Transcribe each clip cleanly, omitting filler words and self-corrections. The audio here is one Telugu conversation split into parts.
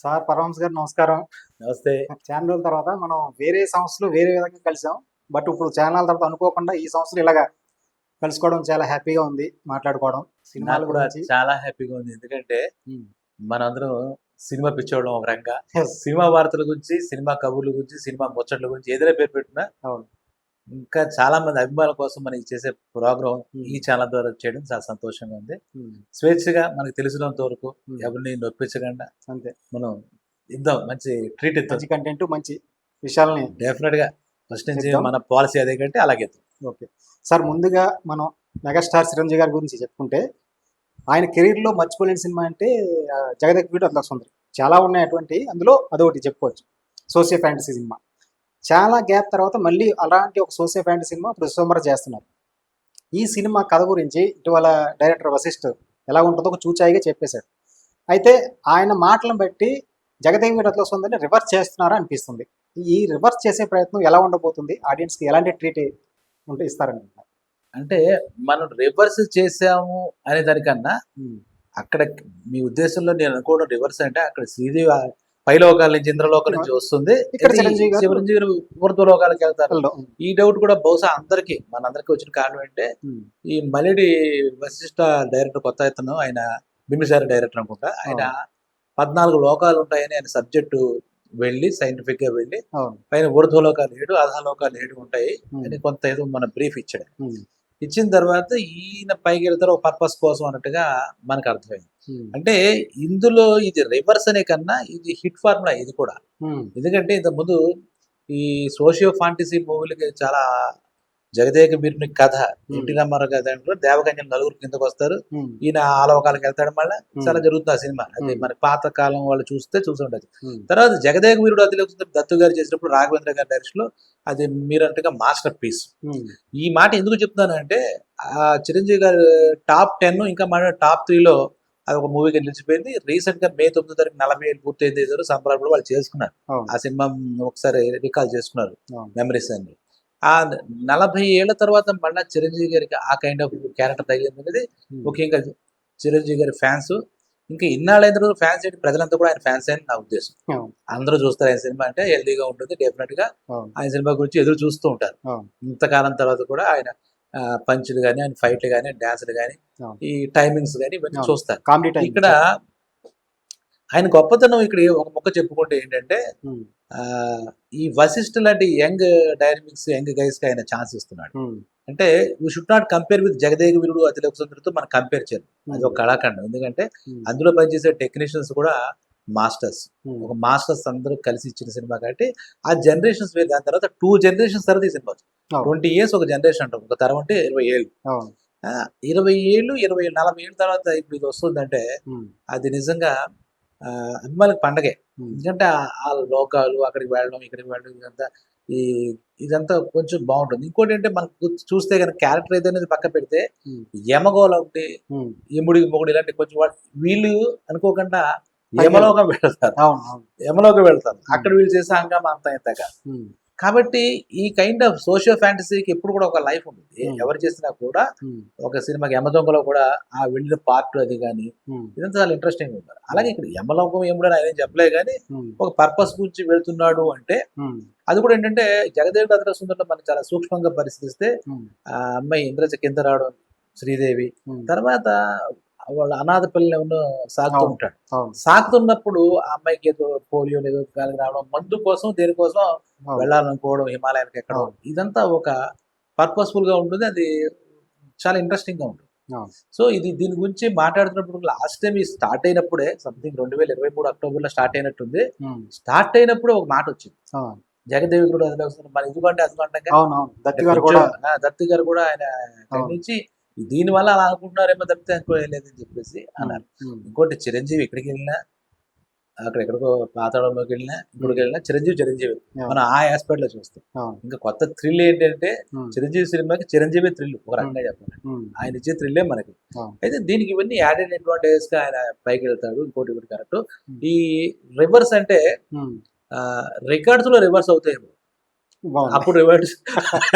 సార్ పరమహంస గారు నమస్కారం. నమస్తే. చాలా రోజుల తర్వాత మనం వేరే సంస్థలు వేరే విధంగా కలిసాం. బట్ ఇప్పుడు చానాల తర్వాత అనుకోకుండా ఈ సంవత్సరం ఇలాగా కలుసుకోవడం చాలా హ్యాపీగా ఉంది. మాట్లాడుకోవడం సినిమాల నాకు కూడా గురించి. చాలా హ్యాపీగా ఉంది. ఎందుకంటే హ్మ్. మనందరం సినిమా పిచ్చోళ్ళం ఒక రకంగా. యెస్. సినిమా వార్తల గురించి, సినిమా కబుర్ల గురించి, సినిమా ముచ్చట్ల గురించి ఏదైనా పేరు పెట్టినా అవును. ఇంకా చాలా మంది అభిమానుల కోసం మనం చేసే ప్రోగ్రామ్ ఈ హ్మ్. ఛానల్ ద్వారా చేయడం చాలా సంతోషంగా ఉంది. హ్మ్. స్వేచ్ఛగా మనకు తెలిసినంత వరకు హ్మ్. ఎవరిని నొప్పించకుండా అంతే. మనం ఇద్దాం, మంచి ట్రీట్ ఇద్దాం. మంచి కంటెంట్, మంచి విషయాల్ని డెఫినెట్‌గా ఫస్ట్ నుంచి ఇద్దాం. మన పాలసీ అదే కంటే అలాగే ఇద్దాం. ఓకే. సార్ ముందుగా మనం మెగాస్టార్ చిరంజీవి గారి గురించి చెప్పుకుంటే, ఆయన కెరీర్‌లో మర్చిపోలేని సినిమా అంటే 'జగదేకవీరుడు అతిలోక సుందరి'. చాలా ఉన్నాయి అటువంటియి. అందులో అదొకటి చెప్పుకోవచ్చు. Socio fantasy cinema. చాలా గ్యాప్ తర్వాత మళ్ళీ అలాంటి ఒక సోషియో ఫ్యాంటసీ సినిమా ఇప్పుడు 'విశ్వంబర' చేస్తున్నారు. ఈ సినిమా కథ గురించి ఇటీవల డైరెక్టర్ వశిష్ఠ్ ఎలా ఉంటుందో ఒక చూచాయిగా చెప్పేశాడు. అయితే ఆయన మాటలను బట్టి 'జగదేకవీరుడు అతిలోక సుందరిని' రివర్స్ చేస్తున్నారా అనిపిస్తుంది. ఈ రివర్స్ చేసే ప్రయత్నం ఎలా ఉండబోతుంది? ఆడియన్స్‌కి ఎలాంటి ట్రీట్ ఇస్తారనుకుంటున్నారు? అంటే మనం రివర్స్ చేసాము అనే దానికన్నా హ్మ్. అక్కడ మీ ఉద్దేశంలో నేను అనుకోవడం రివర్స్ అంటే అక్కడ శ్రీదేవి పైలోకాల నుంచి ఇంద్రలోకం నుంచి వస్తుంది. ఇక్కడ ఇది చిరంజీవి గారు చిరంజీవి గారు ఊర్ధ్వలోకాలకు వెళ్తారు. కథల్లో. ఈ డౌట్ కూడా బహుశా మనందరికీ వచ్చిన కారణం ఏంటంటే హ్మ్. ఈ మలిడి వశిష్ఠ డైరెక్టర్ కొత్త ఇతను, ఆయన బింబిసార డైరెక్టర్ అనుకుంటా. ఆయన అవును. 14 లోకాలు ఉంటాయని ఆయన సబ్జెక్టు వెళ్ళి సైంటిఫిక్ గా వెళ్ళి అవును. పైన ఊర్ధ్వలోకాలు 7 అధోలోకాలు 7 ఉంటాయి హ్మ్. అని కొంత ఏదో మన బ్రీఫ్ ఇచ్చాడు. హ్మ్. ఇచ్చిన తర్వాత ఈయన పైకి వెళ్తారు ఒక పర్పస్ కోసం అన్నట్టుగా మనకు అర్థమైంది. హ్మ్. అంటే ఇందులో ఇది రివర్స్ అనే కన్నా ఇది హిట్ ఫార్ములా ఇది కూడా. హ్మ్. ఎందుకంటే ఇంతకుముందు ఈ సోషియో ఫాంటసీ మూవీలకి చాలా జగదేక వీరుని కథ, హ్మ్. ఎన్టీ రామారావు కథ అంటే దేవకన్యలు నలుగురు కిందకు వస్తారు, హ్మ్. ఈయన ఆలోకాలకు వెళ్తాడు, మళ్ళీ హ్మ్. చాలా జరుగుతుంది ఆ సినిమా. అది హ్మ్. మన పాత కాలం వాళ్ళు చూసి ఉండదు. హ్మ్. తర్వాత జగదేక వీరుడు అతిలోక సుందరి దత్తు గారు చేసినప్పుడు రాఘవేంద్ర గారి డైరెక్షన్ లో అది మీరంటగా మాస్టర్ పీస్. హ్మ్. ఈ మాట ఎందుకు చెప్తానంటే ఆ చిరంజీవి గారు టాప్ 10 ఇంకా మన టాప్ 3లో అది ఒక మూవీగా నిలిచిపోయింది. రీసెంట్ గా మే 9 తారీఖు 40 ఏళ్ళు పూర్తయింది, ఏదో సంబరాలు కూడా వాళ్ళు చేసుకున్నారు. అవును. ఆ సినిమా ఒకసారి రికాల్ చేసుకున్నారు అవును. మెమరీస్ అన్ని. ఆ 40 ఏళ్ల తర్వాత మళ్ళా చిరంజీవి గారికి ఆ కైండ్ ఆఫ్ క్యారెక్టర్ తగిలింది అనేది హ్మ్. ముఖ్యంగా చిరంజీవి గారి ఫ్యాన్స్ ఇంకా ఇన్నాళ్ళైన తర్వాత ఫ్యాన్స్ ఏంటి, ప్రజలంతా కూడా ఆయన ఫ్యాన్స్ అని నా ఉద్దేశం. అవును. అందరూ చూస్తారు ఆయన సినిమా అంటే హెల్దీగా ఉంటుంది, డెఫినెట్ గా అవును. ఆయన సినిమా గురించి ఎదురు చూస్తూ ఉంటారు. అవును. ఇంతకాలం తర్వాత కూడా ఆయన పంచులు కానీ, ఆయన ఫైట్లు కానీ, డాన్సులు కానీ, అవును. ఈ టైమింగ్స్ కానీ ఇవన్నీ అవును. చూస్తారు. Comedy timings. ఇక్కడ ఆయన గొప్పతనం ఇక్కడ ఒక మొక్క చెప్పుకుంటే ఏంటంటే హ్మ్. ఈ వశిష్ఠ లాంటి యంగ్ డైనమిక్స్ యంగ్ గైస్ కి ఆయన ఛాన్స్ ఇస్తున్నాడు. హ్మ్. అంటే we should not compare with Jagadeka Veerudu Athiloka సుందరితో మనం కంపేర్ చేయాలి. అది హ్మ్. ఒక కళాఖండం. ఎందుకంటే హ్మ్. అందులో పనిచేసే టెక్నీషియన్స్ కూడా మాస్టర్స్. హ్మ్. ఒక మాస్టర్స్ అందరూ కలిసి ఇచ్చిన సినిమా కాబట్టి ఆ జనరేషన్స్ వేరు. దాని తర్వాత 2 జనరేషన్స్ తర్వాత ఈ సినిమా వచ్చింది. అవును. 20 ఇయర్స్ ఒక జనరేషన్ అంటాం, ఒక తరం అంటే 20 ఏళ్ళు. అవును. 20 ఏళ్ళు 40 ఏళ్ళ తర్వాత ఇప్పుడు ఇది వస్తుందంటే హ్మ్. అది నిజంగా అభిమానులకు పండగే. హ్మ్. ఎందుకంటే ఆ లోకాలు అక్కడికి వెళ్ళడం, ఇక్కడికి వెళ్ళడం ఇదంతా ఈ ఇదంతా కొంచెం బాగుంటుంది. ఇంకోటి ఏంటంటే మనకు చూస్తే కనుక క్యారెక్టర్ ఏదనేది పక్క పెడితే హ్మ్. యమగోళ ఒకటి, హ్మ్. యముడికి మొగుడు ఇలాంటి కొంచెం వీళ్ళు అనుకోకుండా పైకెళ్ళి యమలోకం వెళ్తారు. అవును. అవును. యమలోకం వెళ్తారు. హ్మ్. అక్కడ వీళ్ళు చేసే హంగామా అంతా ఇంతగా. హ్మ్. కాబట్టి ఈ కైండ్ ఆఫ్ సోషియో ఫ్యాంటసీకి ఎప్పుడు కూడా ఒక లైఫ్ ఉంటుంది. హ్మ్. ఎవరు చేసినా కూడా హ్మ్. ఒక సినిమాకి యమదొంగలో కూడా ఆ వెళ్ళిన పార్ట్ అది కానీ హ్మ్. ఇదంతా చాలా ఇంట్రెస్టింగ్ ఉంటుంది. అలాగే హ్మ్. ఇక్కడ యమలోకం యముడు అని ఆయన ఏం చెప్పలేదు కానీ హ్మ్. ఒక పర్పస్ గురించి వెళ్తున్నాడు అంటే హ్మ్. అది కూడా ఏంటంటే జగదేవుడు అతిలోక సుందరిలో మనం చాలా సూక్ష్మంగా పరిశీలిస్తే హ్మ్. ఆ అమ్మాయి ఇంద్రజ కింద రావడం శ్రీదేవి, హ్మ్. తర్వాత వాళ్ళ అనాథ పిల్లని ఎవరినో సాగుతూ అవును. ఉంటాడు. అవును. సాగుతున్నప్పుడు ఆ అమ్మాయికి ఏదో పోలియో ఏదో కాలికి రావడం, మందు కోసం దేనికోసం అవును. వెళ్ళాలనుకోవడం, హిమాలయాలకు ఎక్కడం, అవును. ఇదంతా ఒక పర్పస్ఫుల్ గా ఉంటుంది. అది చాలా ఇంట్రెస్టింగ్ గా ఉంటుంది. అవును. సో దీని గురించి మాట్లాడుతున్నప్పుడు లాస్ట్ టైం ఇది స్టార్ట్ అయినప్పుడే సంథింగ్ 2023 అక్టోబర్లో స్టార్ట్ అయినట్టుంది. హ్మ్. స్టార్ట్ అయినప్పుడు ఒక మాట వచ్చింది, అవును. జగదేవి కూడా అదిలోక మన ఇదిగోండి అదిగోండగా. అవునవును. అంటే దత్తి గారు కొంచెం కూడా దత్తి గారు కూడా ఆయన అవును. ఖండించి దీనివల్ల అలా అనుకుంటున్నారేమో తప్పితే అనుకోలేదని చెప్పేసి హ్మ్. అన్నారు. హ్మ్. ఇంకోటి చిరంజీవి ఎక్కడికి వెళ్ళినా, అక్కడెక్కడికో పాతాళంలోకి వెళ్ళినా, ఇంకోటికి హ్మ్. వెళ్ళినా చిరంజీవి అవును. మనం ఆ ఆస్పెక్ట్ లో చూస్తాం. అవును. ఇంకా కొత్త థ్రిల్ ఏంటంటే హ్మ్. చిరంజీవి సినిమాకి చిరంజీవి థ్రిల్ ఒక హ్మ్. రకంగా చెప్పాలి. హ్మ్. ఆయన ఇచ్చే థ్రిల్లే మనకి. అవును. అయితే దీనికి ఇవన్నీ యాడెడ్ అడ్వాంటేజెస్ గా ఆయన పైకి వెళ్తాడు. ఇంకోటి కరెక్ట్. హ్మ్. ఈ రివర్స్ అంటే హ్మ్. రికార్డ్స్ లో రివర్స్ అవుతాయేమో. బాగుంది. అప్పుడు రివర్స్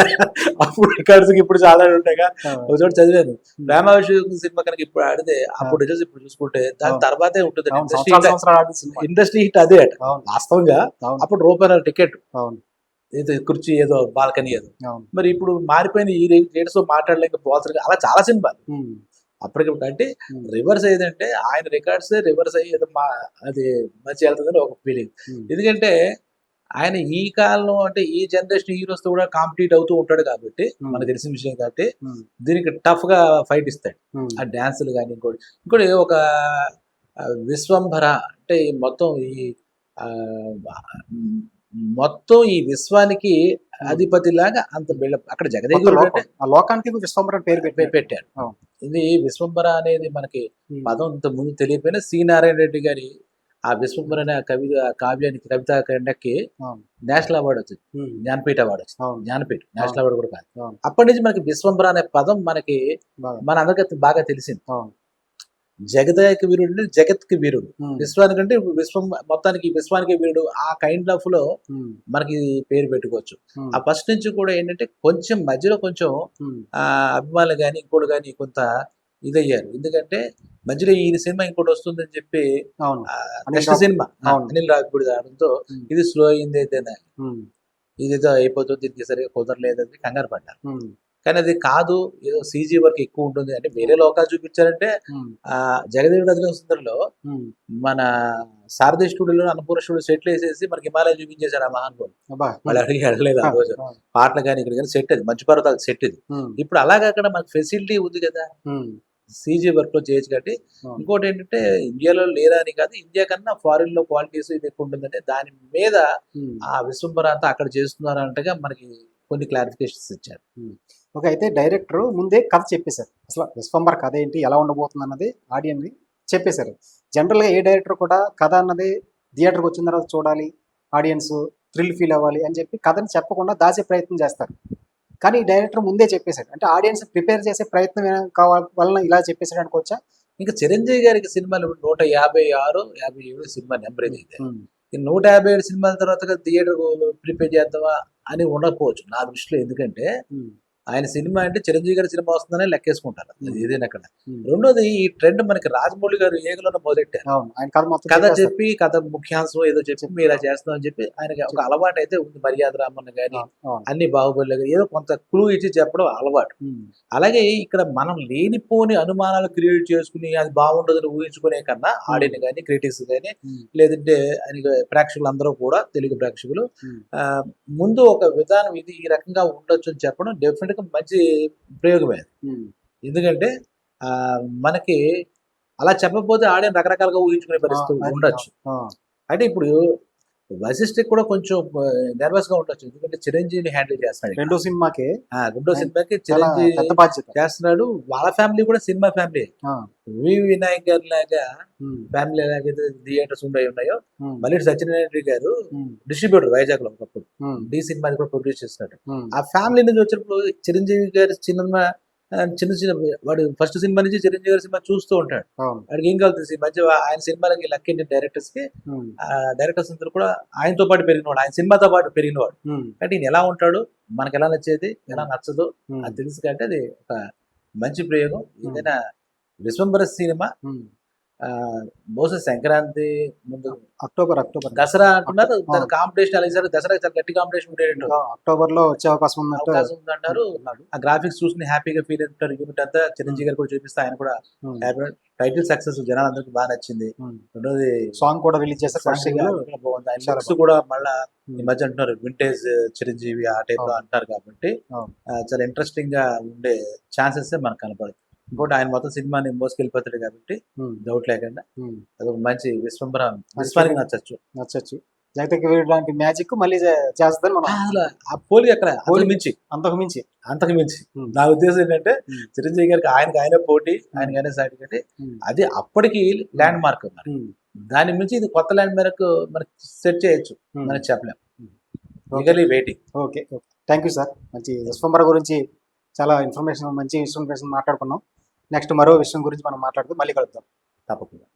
అప్పుడు రికార్డ్స్ ఇప్పుడు చాలా ఉంటాయిగా. ఒక చోట చదివాను, ప్రేమాభిషేకం సినిమా కనుక ఇప్పుడు ఆడితే అప్పుడు రిజల్ట్స్ ఇప్పుడు చూసుకుంటే దాని అవును. తర్వాతే ఉంటుంది అవును, సంవత్సరాలు ఆడిన సినిమా. ఇండస్ట్రీ హిట్ అదే అట అవును, వాస్తవంగా. అవును, అప్పుడు రూపాయల టికెట్, అవును, ఏదో కుర్చీ, ఏదో బాల్కనీ, ఏదో. అవును. మరి ఇప్పుడు మారిపోయిన ఈ రేట్స్ మాట్లాడలేక పోతారు అలా చాలా సినిమాలు ఉమ్, అప్పటికి. అంటే ఉమ్, రివర్స్ అయ్యేదంటే ఆయన రికార్డ్స్ రివర్స్ అయ్యి ఏదో అది మంచి వెళ్తుందని ఒక ఫీలింగ్. ఉమ్, ఎందుకంటే ఆయన ఈ కాలంలో అంటే ఈ జనరేషన్ హీరోస్ తో కూడా కాంపిటీట్ అవుతూ ఉంటాడు కాబట్టి, మనకు తెలిసిన విషయం కాబట్టి ఉమ్, దీనికి టఫ్ గా ఫైట్ ఇస్తాడు. ఉమ్, ఆ డాన్సులు కానీ ఇంకోటి ఒక విశ్వంభర అంటే ఈ మొత్తం ఈ ఆ, మ్, మొత్తం ఈ విశ్వానికి అధిపతి లాగా అంత బిల్డప్ అక్కడ కొత్త జగదేగుడు లోకం. అంటే ఆ లోకానికి విశ్వంబర పేరు పెట్టారు. అవును. ఇది విశ్వంభర అనేది మనకి ఉమ్, పదం ఇంత ముందు తెలియకపోయినా సి నారాయణ రెడ్డి గారి ఆ విశ్వంభర అనే కావ్యానికి కవితా కండక్కి అవును. నేషనల్ అవార్డు వచ్చింది, ఉమ్, జ్ఞానపీఠ అవార్డు వచ్చింది. అవును. జ్ఞానపీఠ అవును. నేషనల్ అవార్డు కూడా కాదు. అవును. అప్పటి నుంచి మనకి విశ్వంభర అనే పదం మనకి బాగా. మన అందరికీ బాగా తెలిసింది. అవును. జగదేక వీరుడు అంటే జగత్కి వీరుడు, ఉమ్, విశ్వానికంటే విశ్వం మొత్తానికి విశ్వానికి వీరుడు, ఆ కైండ్ ఆఫ్ లో ఉమ్, మనకి పేరు పెట్టుకోవచ్చు. ఉమ్, ఆ ఫస్ట్ నుంచి కూడా ఏంటంటే కొంచెం మధ్యలో కొంచెం ఉమ్, అభిమానులు కానీ ఇంకోటి కానీ కొంత ఇదయ్యారు. ఎందుకంటే మధ్యలో ఈ సినిమా ఇంకోటి వస్తుందని చెప్పి అవును. నెక్స్ట్ రావు- సినిమా అవును. అనిల్ రావిపూడి రావడంతో ఉమ్, ఇది స్లో అయింది అయితేనే, ఉమ్, ఇదేదో అయిపోతుంది, దీనికి సరిగా కుదరలేదని కంగారు పడ్డారు. ఉమ్, కానీ అది కాదు, ఏదో సీజీ వర్క్ ఎక్కువ ఉంటుంది అంటే వేరే లోకాలు చూపించారంటే ఉమ్, జగదేవి రజనీ సుందరిలో ఉమ్. మన శారదా స్టూడియోలో అన్నపూర్ణ స్టూడియో సెట్లు వేసేసి మనకి హిమాలయం చూపించేశారు ఆ మహానుభావులు. అబ్బా. వాళ్ళు అడిగి వెళ్ళలేదు ఆ రోజు. అవును. పాటలు కానీ ఇక్కడ కానీ సెట్, అది మంచు పర్వతాలు సెట్ ఇది. ఉమ్, ఇప్పుడు అలా కాకుండా మనకి ఫెసిలిటీ ఉంది కదా, ఉమ్, సీజీ వర్క్ లో చేయొచ్చు. కాబట్టి అవును. ఇంకోటి ఏంటంటే ఇండియాలో లేరా అని కాదు, ఇండియా కన్నా ఫారిన్ లో క్వాలిటీస్ ఇది ఎక్కువ ఉంటుందంటే దాని మీద ఉమ్, ఆ విశ్వంబర అంతా అక్కడ చేస్తున్నారు అంటగా మనకి కొన్ని క్లారిఫికేషన్స్ ఇచ్చారు. ఓకే. అయితే డైరెక్టర్ ముందే కథ చెప్పేశారు. అసలు విశ్వంబర్ కథ ఏంటి, ఎలా ఉండబోతుంది అన్నది ఆడియన్స్ చెప్పేశారు. జనరల్గా ఏ డైరెక్టర్ కూడా కథ అన్నది థియేటర్కి వచ్చిన తర్వాత చూడాలి, ఆడియన్స్ థ్రిల్ ఫీల్ అవ్వాలి అని చెప్పి కథని చెప్పకుండా దాచే ప్రయత్నం చేస్తారు. కానీ ఈ డైరెక్టర్ ముందే చెప్పేశాడు. అంటే ఆడియన్స్ ప్రిపేర్ చేసే ప్రయత్నం వలన ఇలా చెప్పేశాడు అనుకోవచ్చా? ఇంకా చిరంజీవి గారికి సినిమాలు 156, 57 సినిమా నెంబర్ ఇది. ఉమ్, ఈ 157 సినిమాల తర్వాత థియేటర్ ప్రిపేర్ చేద్దామా అని ఉండకపోవచ్చు నా దృష్టిలో. ఎందుకంటే ఉమ్, ఆయన సినిమా అంటే చిరంజీవి గారి సినిమా వస్తుందనే లెక్కేసుకుంటారు, అది ఏదైనా అక్కడ. ఉమ్. రెండోది ఈ ట్రెండ్ మనకి రాజమౌళి గారు ఏగలోనే మొదలెట్టారు. అవును, ఆయన కథ మొత్తం కథ చెప్పేస్తారు. చెప్పి కథ ముఖ్యాంశం ఏదో చెప్పి మీరు ఇలా చేస్తాం అని చెప్పి ఆయనకి ఒక అలవాటు అయితే ఉంది. మర్యాద రామన్న గాని అవును. అన్ని బాహుబలి గాని ఏదో కొంత క్లూ ఇచ్చి చెప్పడం అలవాటు. ఉమ్, అలాగే ఇక్కడ మనం లేనిపోని అనుమానాలు క్రియేట్ చేసుకుని అది బాగుండదని ఊహించుకునే కన్నా ఆడియన్ కానీ క్రిటిక్స్ కానీ ఉమ్, లేదంటే ఆయన ప్రేక్షకులు అందరూ కూడా తెలుగు ప్రేక్షకులు ఉమ్, ఆ, ముందు ఒక విధానం ఇది ఈ రకంగా ఉండొచ్చు అని చెప్పడం డెఫినెట్ గా మంచి ప్రయోగమే. ఉమ్, ఎందుకంటే ఆ మనకి అలా చెప్పకపోతే ఆడియన్ రకరకాలుగా ఊహించుకునే పరిస్థితి అది, ఉండొచ్చు. ఆ, అంటే ఇప్పుడు వశిష్ఠకి కూడా కొంచెం నర్వస్ గా ఉండొచ్చు, ఎందుకంటే చిరంజీవిని హ్యాండిల్ చేస్తున్నాడు ఇక్కడ. రెండో సినిమాకి రెండో ఆయన సినిమాకి చాలా చిరంజీవి పెద్ద బాధ్యత. చేస్తున్నాడు. వాళ్ళ ఫ్యామిలీ కూడా సినిమా ఫ్యామిలీ. ఆ, వి వినాయక్ గారి లాగా ఉమ్, ఫ్యామిలీ ఎలాగైతే థియేటర్స్ ఉన్నాయో ఉమ్, మళ్ళీ సత్యనారాయణ రెడ్డి గారు ఉమ్, డిస్ట్రిబ్యూటర్ వైజాగ్ లో ఒకప్పుడు ఉమ్, డి సినిమాని కూడా ప్రొడ్యూస్ చేస్తున్నాడు. ఉమ్, ఆ ఫ్యామిలీ నుంచి వచ్చినప్పుడు చిరంజీవి గారి సినిమా చిన్న వాడు ఫస్ట్ సినిమా నుంచి చిరంజీవి గారి సినిమా చూస్తూ ఉంటాడు. అవును. వాడికి ఏం కావాలి ఈ మధ్య ఆయన సినిమాలకి లక్కింటి డైరెక్టర్స్ కి ఉమ్, డైరెక్టర్స్ అందరూ కూడా ఆయనతో పాటు పెరిగినవాడు, ఆయన సినిమాతో పాటు పెరిగినవాడు. ఉమ్, అంటే ఈయన ఎలా ఉంటాడు, మనకి ఎలా నచ్చేది ఎలా నచ్చదు ఉమ్, అది తెలుసు. కాబట్టి అది ఒక మంచి ప్రయోగం. ఏదైనా విశ్వంబర సినిమా ఉమ్. బహుశా సంక్రాంతి ముందు అక్టోబర్ దసరా అంటున్నారు. ఆ. దాని కాంపిటీషన్ అలాగే దసరా చాలా గట్టి కాంపిటీషన్ ఉండేటట్టు అక్టోబర్ లో వచ్చే అవకాశం ఉన్నట్టు అవకాశం ఉందంటారు. ఉన్నాడు. ఆ గ్రాఫిక్స్ చూసుకుని హ్యాపీగా ఫీల్ అవుతారు యూనిట్ అంతా. చిరంజీవి గారు కూడా చూపిస్తే ఆయన కూడా ఉమ్, హ్యాపీ. టైటిల్ సక్సెస్ జనాలందరికీ బాగా నచ్చింది. ఉమ్. రెండోది సాంగ్ కూడా రిలీజ్ చేశారు. సాంగ్ ఫస్ట్ సింగిల్ కూడా బాగుంది. ఆయన చాలా లుక్స్ కూడా మళ్ళా ఈ ఉమ్, మధ్య అంటున్నారు వింటేజ్ చిరంజీవి ఆ టైప్ లో అవును. అంటారు కాబట్టి అవును. చాలా ఇంట్రెస్టింగ్ గా ఉండే ఛాన్సెస్ మనకు కనపడదు. ఇంకోటి ఆయన మొత్తం సినిమాని మోసుకెళ్ళిపోతాడు కాబట్టి ఉమ్, డౌట్ లేకుండా ఉమ్. అదొక మంచి విశ్వానికి నచ్చచ్చు. నచ్చచ్చు. జగతిక వీరుడు లాంటి మ్యాజిక్ మళ్ళీ చేస్తుందని మనం అసలు ఆ పోలి అక్కడ పోలి- మించి అంతకు మించి. అంతకు మించి ఉమ్, నా ఉద్దేశం ఏంటంటే ఉమ్, చిరంజీవి గారికి ఆయనకు పోటీ, ఆయనకి ఆయనే సాటి కంటే ఉమ్, అది అప్పటికి ల్యాండ్ మార్క్. మరి ఉమ్, దాని మించి ఇది కొత్త ల్యాండ్ మార్క్ మనకి సెట్ చేయొచ్చు, ఉమ్. మనకి చెప్పలేం. Okay. Eagerly waiting. Okay. Thank you sir. మంచి విశ్వంబర గురించి చాలా మంచి ఇన్ఫర్మేషన్ మాట్లాడుకున్నాం. నెక్స్ట్ మరో విషయం గురించి మనం మాట్లాడుతూ మళ్ళీ కలుద్దాం. తప్పకుండా.